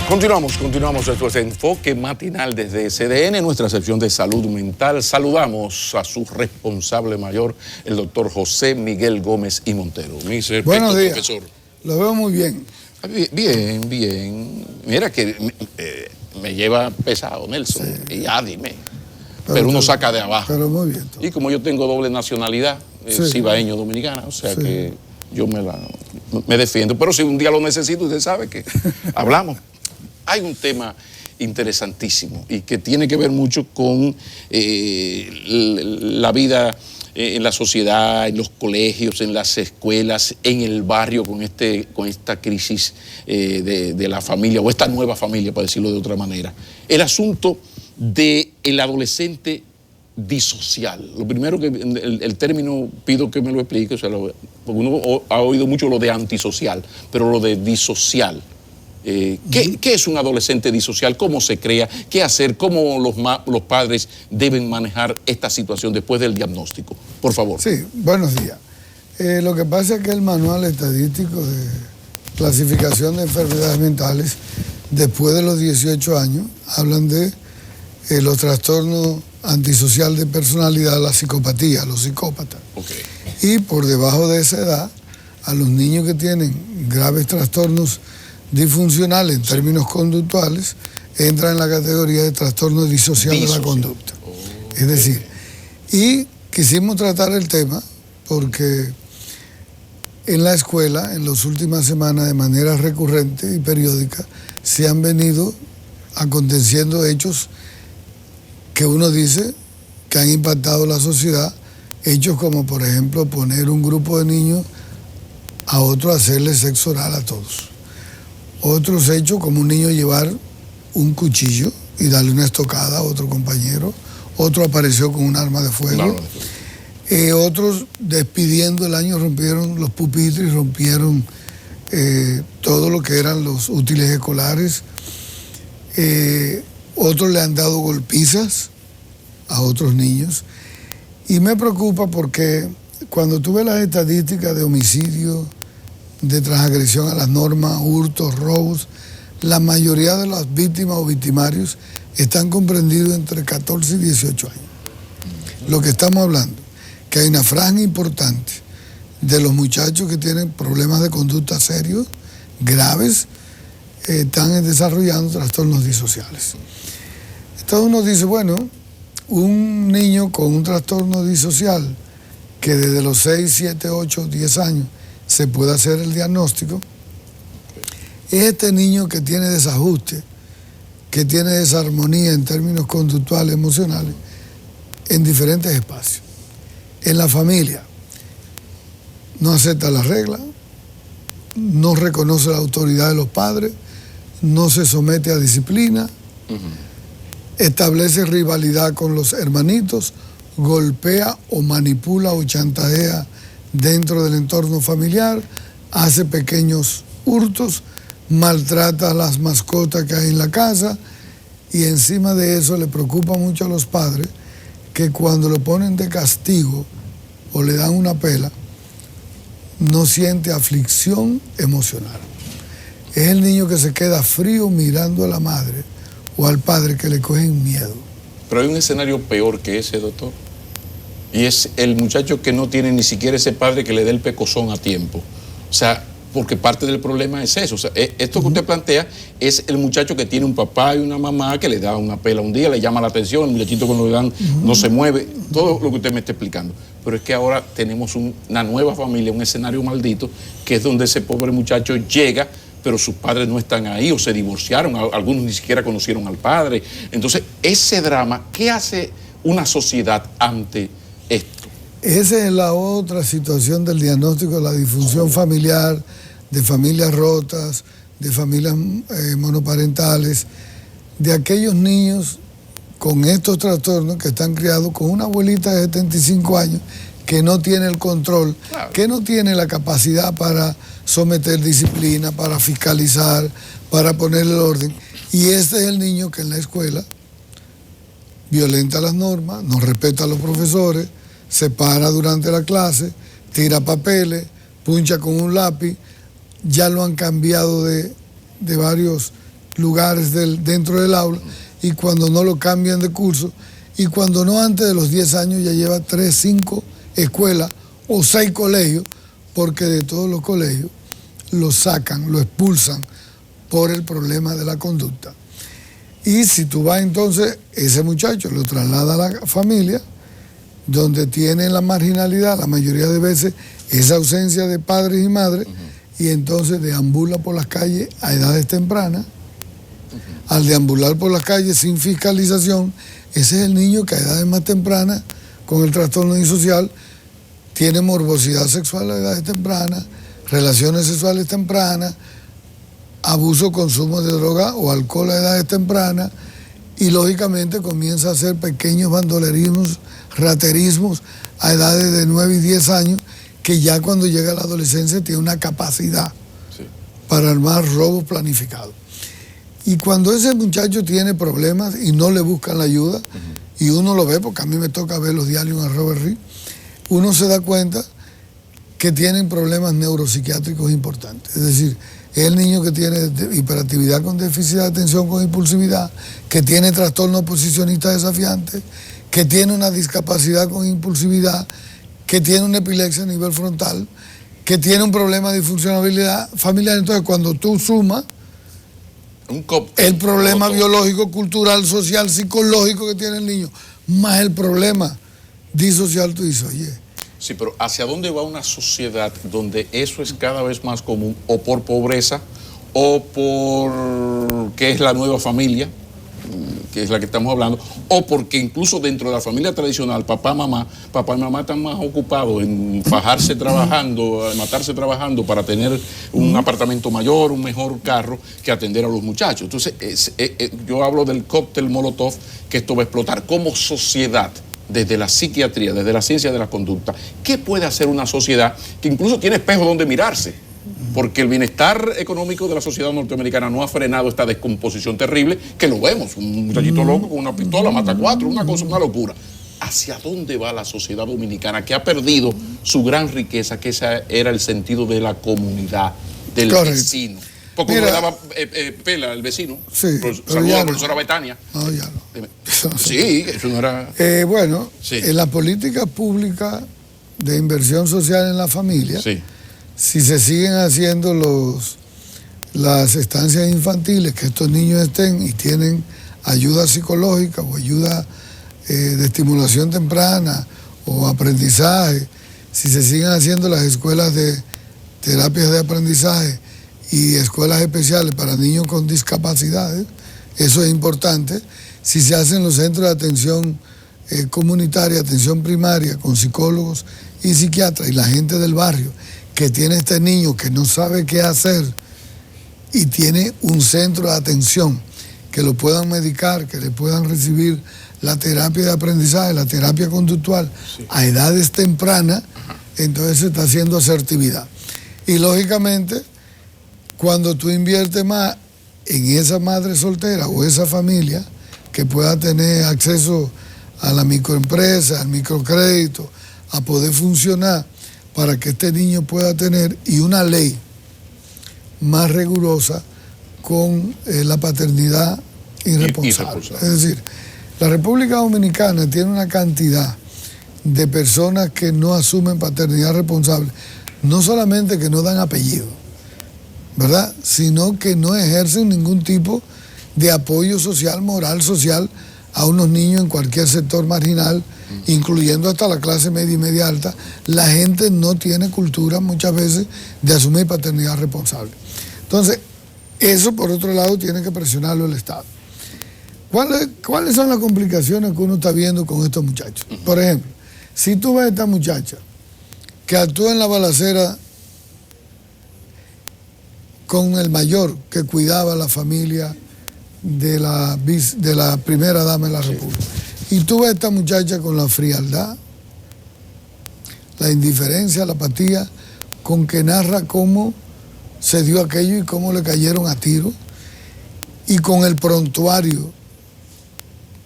Continuamos nuestro enfoque matinal desde CDN, nuestra sección de salud mental. Saludamos a su responsable mayor, el doctor José Miguel Gómez y Montero. Buenos días, profesor. Lo veo muy bien. Bien. Mira que me lleva pesado, Nelson, sí. Y ya dime. Pero uno saca de abajo. Pero muy bien. Y como yo tengo doble nacionalidad, sí, cibaeño dominicana, o sea sí, que yo me defiendo. Pero si un día lo necesito, usted sabe que hablamos. Hay un tema interesantísimo y que tiene que ver mucho con la vida en la sociedad, en los colegios, en las escuelas, en el barrio, con esta crisis de la familia, o esta nueva familia, para decirlo de otra manera. El asunto del adolescente disocial. Lo primero que el término pido que me lo explique, o sea, porque uno ha oído mucho lo de antisocial, pero lo de disocial. ¿Qué es un adolescente disocial? ¿Cómo se crea? ¿Qué hacer? ¿Cómo los padres deben manejar esta situación después del diagnóstico? Por favor. Sí, buenos días. Lo que pasa es que el manual estadístico de clasificación de enfermedades mentales, después de los 18 años, hablan de los trastornos antisocial de personalidad, la psicopatía, los psicópatas. Okay. Y por debajo de esa edad, a los niños que tienen graves trastornos disfuncionales en términos conductuales, entra en la categoría de trastorno disocial de la conducta. Es decir, y quisimos tratar el tema porque en la escuela, en las últimas semanas, de manera recurrente y periódica, se han venido aconteciendo hechos que uno dice que han impactado la sociedad, hechos como, por ejemplo, poner un grupo de niños a otro a hacerle sexo oral a todos. Otros hechos como un niño llevar un cuchillo y darle una estocada a otro compañero. Otro apareció con un arma de fuego. Otros despidiendo el año rompieron los pupitres, rompieron todo lo que eran los útiles escolares. Otros le han dado golpizas a otros niños. Y me preocupa porque cuando tú ves las estadísticas de homicidio, de transgresión a las normas, hurtos, robos, la mayoría de las víctimas o victimarios están comprendidos entre 14 y 18 años. Lo que estamos hablando, que hay una franja importante de los muchachos que tienen problemas de conducta serios, graves, están desarrollando trastornos disociales. Entonces uno dice, bueno, un niño con un trastorno disocial que desde los 6, 7, 8, 10 años se puede hacer el diagnóstico, es este niño que tiene desajuste, que tiene desarmonía en términos conductuales, emocionales, en diferentes espacios. En la familia, no acepta las reglas, no reconoce la autoridad de los padres, no se somete a disciplina, establece rivalidad con los hermanitos, golpea o manipula o chantajea dentro del entorno familiar, hace pequeños hurtos, maltrata a las mascotas que hay en la casa, y encima de eso le preocupa mucho a los padres que cuando lo ponen de castigo o le dan una pela, no siente aflicción emocional. Es el niño que se queda frío mirando a la madre o al padre, que le cogen miedo. Pero hay un escenario peor que ese, doctor. Y es el muchacho que no tiene ni siquiera ese padre que le dé el pecozón a tiempo. O sea, porque parte del problema es eso. O sea, esto que usted plantea es el muchacho que tiene un papá y una mamá que le da una pela un día, le llama la atención, el muchachito cuando le dan no se mueve, todo lo que usted me está explicando. Pero es que ahora tenemos una nueva familia, un escenario maldito, que es donde ese pobre muchacho llega, pero sus padres no están ahí o se divorciaron, algunos ni siquiera conocieron al padre. Entonces, ese drama, ¿qué hace una sociedad ante esto? Esa es la otra situación del diagnóstico de la disfunción familiar, de familias rotas, de familias monoparentales, de aquellos niños con estos trastornos que están criados con una abuelita de 75 años que no tiene el control, claro, que no tiene la capacidad para someter disciplina, para fiscalizar, para ponerle el orden. Y este es el niño que en la escuela violenta las normas, no respeta a los profesores, se para durante la clase, tira papeles, puncha con un lápiz. Ya lo han cambiado de varios lugares dentro del aula, y cuando no lo cambian de curso, y cuando no antes de los 10 años ya lleva 3, 5 escuelas o 6 colegios, porque de todos los colegios lo sacan, lo expulsan por el problema de la conducta. Y si tú vas entonces, ese muchacho lo traslada a la familia, donde tiene la marginalidad, la mayoría de veces, esa ausencia de padres y madres, y entonces deambula por las calles a edades tempranas. Al deambular por las calles sin fiscalización, ese es el niño que a edades más tempranas, con el trastorno disocial, tiene morbosidad sexual a edades tempranas, relaciones sexuales tempranas, abuso, consumo de droga o alcohol a edades tempranas, y lógicamente comienza a hacer pequeños bandolerismos, raterismos a edades de 9 y 10 años, que ya cuando llega a la adolescencia tiene una capacidad para armar robos planificados. Y cuando ese muchacho tiene problemas y no le buscan la ayuda, y uno lo ve, porque a mí me toca ver los diarios en Robert Reed, uno se da cuenta que tienen problemas neuropsiquiátricos importantes. Es decir, es el niño que tiene hiperactividad con déficit de atención con impulsividad, que tiene trastorno oposicionista desafiante, que tiene una discapacidad con impulsividad, que tiene una epilepsia a nivel frontal, que tiene un problema de disfuncionabilidad familiar. Entonces, cuando tú sumas el problema biológico, cultural, social, psicológico que tiene el niño, más el problema disocial, tú dices, oye. Sí, pero ¿hacia dónde va una sociedad donde eso es cada vez más común, o por pobreza, o por que es la nueva familia, que es la que estamos hablando, o porque incluso dentro de la familia tradicional, papá y mamá están más ocupados en fajarse trabajando, matarse trabajando para tener un apartamento mayor, un mejor carro, que atender a los muchachos? Entonces, yo hablo del cóctel Molotov, que esto va a explotar como sociedad. Desde la psiquiatría, desde la ciencia de la conducta, ¿qué puede hacer una sociedad que incluso tiene espejo donde mirarse? Porque el bienestar económico de la sociedad norteamericana no ha frenado esta descomposición terrible, que lo vemos, un muchachito loco con una pistola mata 4, una cosa, una locura. ¿Hacia dónde va la sociedad dominicana, que ha perdido su gran riqueza, que ese era el sentido de la comunidad, del vecino? Porque uno le daba pela al vecino. Sí, saludos a la profesora Betania. No, ya no. Sí, eso no era... Bueno, sí. En la política pública de inversión social en la familia, sí, si se siguen haciendo las estancias infantiles, que estos niños estén y tienen ayuda psicológica o ayuda de estimulación temprana o aprendizaje, si se siguen haciendo las escuelas de terapias de aprendizaje y escuelas especiales para niños con discapacidades, eso es importante. Si se hacen los centros de atención comunitaria, atención primaria, con psicólogos y psiquiatras, y la gente del barrio que tiene este niño que no sabe qué hacer y tiene un centro de atención, que lo puedan medicar, que le puedan recibir la terapia de aprendizaje, la terapia conductual, sí, a edades tempranas, entonces se está haciendo asertividad. Y lógicamente, cuando tú inviertes más en esa madre soltera o esa familia que pueda tener acceso a la microempresa, al microcrédito, a poder funcionar para que este niño pueda tener, y una ley más rigurosa con la paternidad irresponsable. Es decir, la República Dominicana tiene una cantidad de personas que no asumen paternidad responsable, no solamente que no dan apellido, ¿verdad?, sino que no ejercen ningún tipo de apoyo social, moral, social a unos niños en cualquier sector marginal, incluyendo hasta la clase media y media alta. La gente no tiene cultura muchas veces de asumir paternidad responsable. Entonces, eso por otro lado tiene que presionarlo el Estado. ¿Cuáles son las complicaciones que uno está viendo con estos muchachos? Por ejemplo, si tú ves a esta muchacha que actúa en la balacera con el mayor que cuidaba a la familia de la primera dama de la República, y tú ves a esta muchacha con la frialdad, la indiferencia, la apatía, con que narra cómo se dio aquello y cómo le cayeron a tiro, y con el prontuario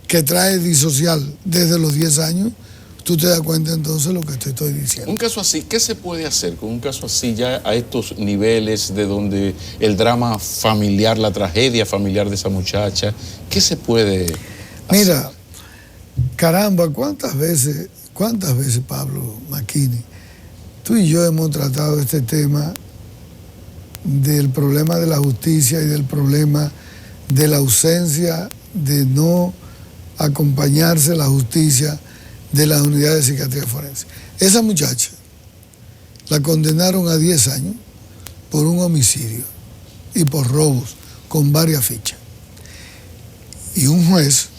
que trae disocial desde los 10 años, tú te das cuenta entonces de lo que te estoy diciendo. Un caso así, ¿qué se puede hacer con un caso así ya a estos niveles de donde el drama familiar, la tragedia familiar de esa muchacha, qué se puede hacer? Mira, caramba, ¿cuántas veces, Pablo Macchini, tú y yo hemos tratado este tema del problema de la justicia y del problema de la ausencia de no acompañarse la justicia de las unidades de psiquiatría forense? Esa muchacha la condenaron a 10 años por un homicidio y por robos con varias fichas. Y un juez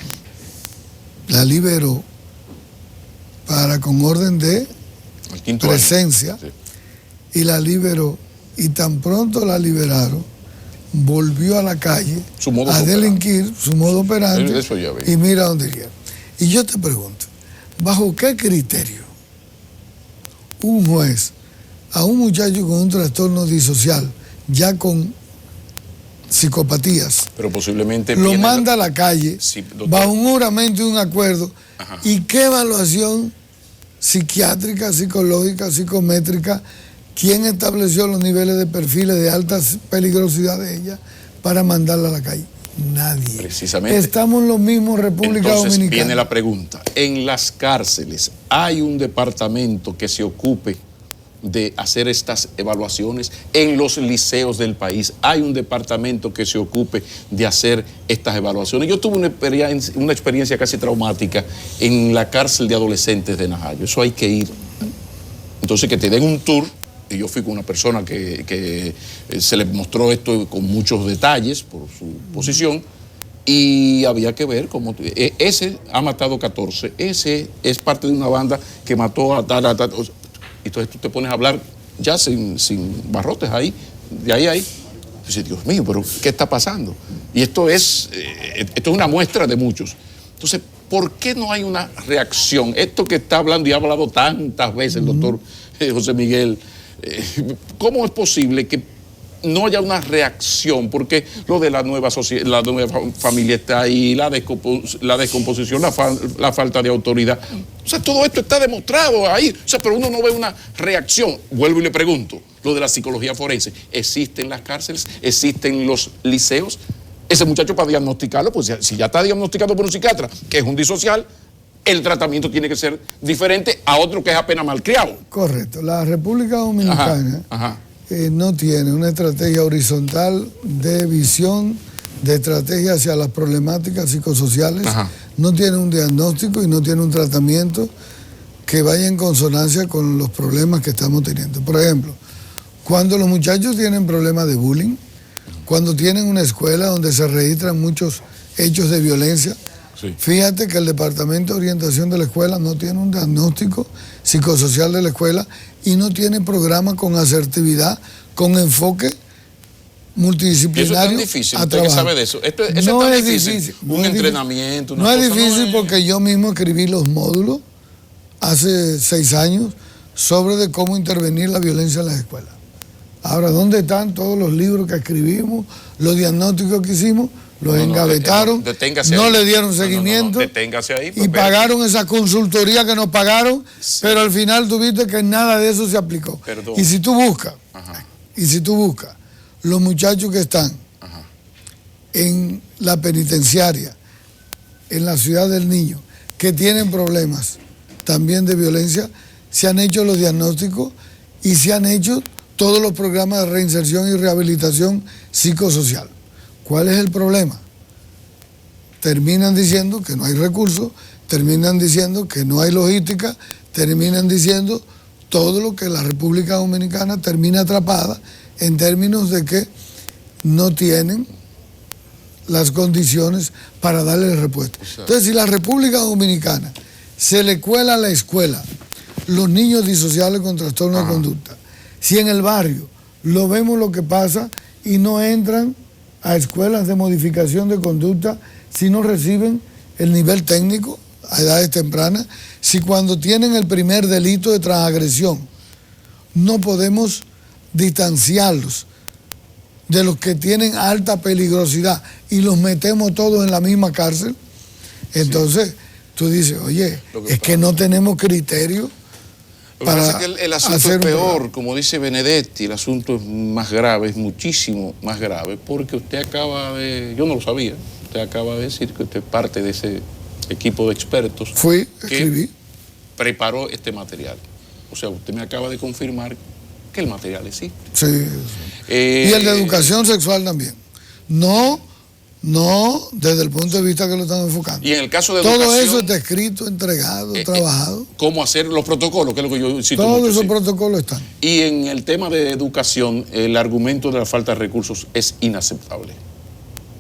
la liberó con orden de presencia, sí. Y la liberó, y tan pronto la liberaron, volvió a la calle a delinquir, su modo operante, y mira dónde llega. Y yo te pregunto, ¿bajo qué criterio un juez a un muchacho con un trastorno disocial, ya con psicopatías, pero posiblemente lo manda a la calle, sí, bajo un juramento y un acuerdo? Ajá. ¿Y qué evaluación psiquiátrica, psicológica, psicométrica? ¿Quién estableció los niveles de perfiles de alta peligrosidad de ella para mandarla a la calle? Nadie. Precisamente. Estamos en lo mismo, República Dominicana. Entonces viene la pregunta. En las cárceles, ¿hay un departamento que se ocupe de hacer estas evaluaciones? En los liceos del país, ¿hay un departamento que se ocupe de hacer estas evaluaciones? Yo tuve una experiencia casi traumática en la cárcel de adolescentes de Najayo. Eso hay que ir. Entonces, que te den un tour. Y yo fui con una persona que se le mostró esto con muchos detalles por su posición, y había que ver cómo... Ese ha matado 14, ese es parte de una banda que mató a tal. Entonces tú te pones a hablar ya sin barrotes ahí, de ahí a ahí. Y dices, Dios mío, pero ¿qué está pasando? Y esto es una muestra de muchos. Entonces, ¿por qué no hay una reacción? Esto que está hablando y ha hablado tantas veces el doctor José Miguel, ¿cómo es posible que no haya una reacción? Porque lo de la nueva familia está ahí, la descomposición, la falta de autoridad. O sea, todo esto está demostrado ahí. O sea, pero uno no ve una reacción. Vuelvo y le pregunto, lo de la psicología forense, ¿existe en las cárceles? ¿Existe en los liceos? Ese muchacho, para diagnosticarlo, pues si ya está diagnosticado por un psiquiatra, que es un disocial, el tratamiento tiene que ser diferente a otro que es apenas malcriado. Correcto. La República Dominicana no tiene una estrategia horizontal de visión, de estrategia hacia las problemáticas psicosociales. No tiene un diagnóstico y no tiene un tratamiento que vaya en consonancia con los problemas que estamos teniendo. Por ejemplo, cuando los muchachos tienen problemas de bullying, cuando tienen una escuela donde se registran muchos hechos de violencia, sí. Fíjate que el Departamento de Orientación de la Escuela no tiene un diagnóstico psicosocial de la escuela y no tiene programa con asertividad, con enfoque multidisciplinario. Eso es tan difícil, usted que sabe de eso. Eso no es difícil. Un entrenamiento, una cosa. No es difícil porque yo mismo escribí los módulos hace 6 años sobre de cómo intervenir la violencia en las escuelas. Ahora, ¿dónde están todos los libros que escribimos, los diagnósticos que hicimos? Los engavetaron, no le dieron seguimiento ahí, y pagaron esa consultoría que nos pagaron, sí. Pero al final tuviste que nada de eso se aplicó. Perdón. Y si tú buscas, los muchachos que están en la penitenciaria, en la Ciudad del Niño, que tienen problemas también de violencia, se han hecho los diagnósticos y se han hecho todos los programas de reinserción y rehabilitación psicosocial. ¿Cuál es el problema? Terminan diciendo que no hay recursos, terminan diciendo que no hay logística, terminan diciendo todo lo que la República Dominicana termina atrapada en términos de que no tienen las condiciones para darle respuesta. Entonces, si la República Dominicana se le cuela a la escuela los niños disociales con trastorno de conducta, si en el barrio lo vemos lo que pasa y no entran a escuelas de modificación de conducta, si no reciben el nivel técnico a edades tempranas, si cuando tienen el primer delito de transagresión no podemos distanciarlos de los que tienen alta peligrosidad y los metemos todos en la misma cárcel, entonces tú dices, oye, Lo que es que no tenemos criterio Lo que para pasa es que el asunto hacer es un peor, programa. como dice Benedetti, el asunto es más grave, es muchísimo más grave, porque usted acaba de, yo no lo sabía, usted acaba de decir que usted es parte de ese equipo de expertos Fui, que escribí. preparó este material. O sea, usted me acaba de confirmar que el material existe. Sí. Y el de educación sexual también. No desde el punto de vista que lo están enfocando. Y en el caso de Todo educación, eso está escrito, entregado, trabajado. cómo hacer los protocolos, que es lo que yo cito Todos mucho, esos sí. protocolos están. Y en el tema de educación, el argumento de la falta de recursos es inaceptable.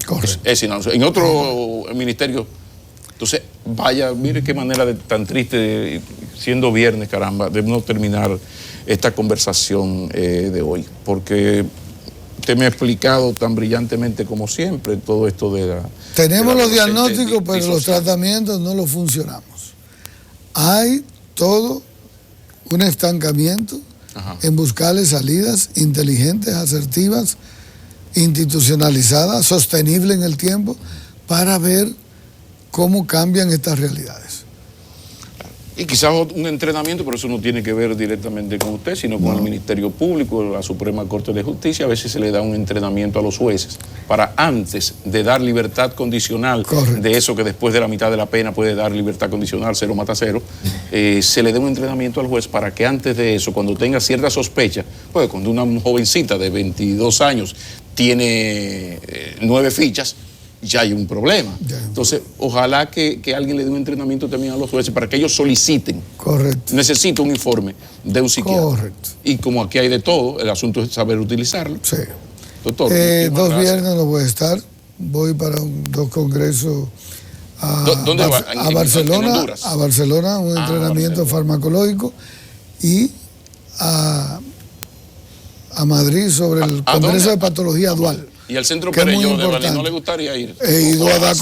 Correcto. Es inaceptable. En otro ministerio, entonces, vaya, mire qué manera tan triste, siendo viernes, caramba, de no terminar esta conversación de hoy. Porque usted me ha explicado tan brillantemente como siempre todo esto de la... Tenemos de la los diagnósticos, pero los disociación. tratamientos no los funcionamos. Hay todo un estancamiento Ajá. en buscarle salidas inteligentes, asertivas, institucionalizadas, sostenibles en el tiempo, para ver cómo cambian estas realidades. Y quizás un entrenamiento, pero eso no tiene que ver directamente con usted, sino con el Ministerio Público, la Suprema Corte de Justicia. A veces se le da un entrenamiento a los jueces para, antes de dar libertad condicional, Correcto. de eso que después de la mitad de la pena puede dar libertad condicional, 0 mata 0, se le dé un entrenamiento al juez para que antes de eso, cuando tenga cierta sospecha, pues cuando una jovencita de 22 años tiene 9 fichas, ya hay un problema. Ya. Entonces, ojalá que alguien le dé un entrenamiento también a los jueces para que ellos soliciten. Correcto. Necesito un informe de un psiquiatra. Correcto. Y como aquí hay de todo, el asunto es saber utilizarlo. Sí. Doctor, muchísimas Dos gracias. viernes no voy a estar. Voy para dos congresos a, ¿Dónde va? a Barcelona, en Honduras. a Barcelona, un entrenamiento Barcelona. farmacológico, y a Madrid sobre el ¿A Congreso dónde? de Patología Dual. Y al Centro que es muy Perelló de Bali, importante. ¿no le gustaría ir? He ido a dar Ojalá.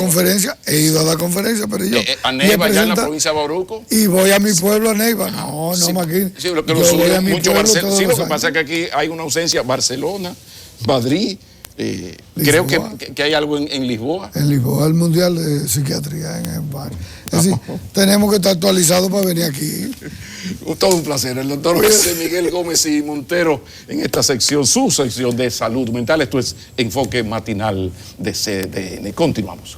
conferencias, pero yo. A y he Neiva, allá en la presentado- provincia de Bauruco. Y voy a mi pueblo, a Neiva. No, Sí, aquí. sí, lo que Yo lo voy suyo a mi mucho pueblo Barcelona. todos Sí, lo los que años. pasa es que aquí hay una ausencia. Barcelona, Madrid, creo Lisboa. que hay algo en Lisboa. En Lisboa, el Mundial de Psiquiatría en España. Es decir, tenemos que estar actualizados para venir aquí. Todo un placer. El doctor José Miguel Gómez y Montero en esta sección, su sección de salud mental. Esto es Enfoque Matinal de CDN. Continuamos.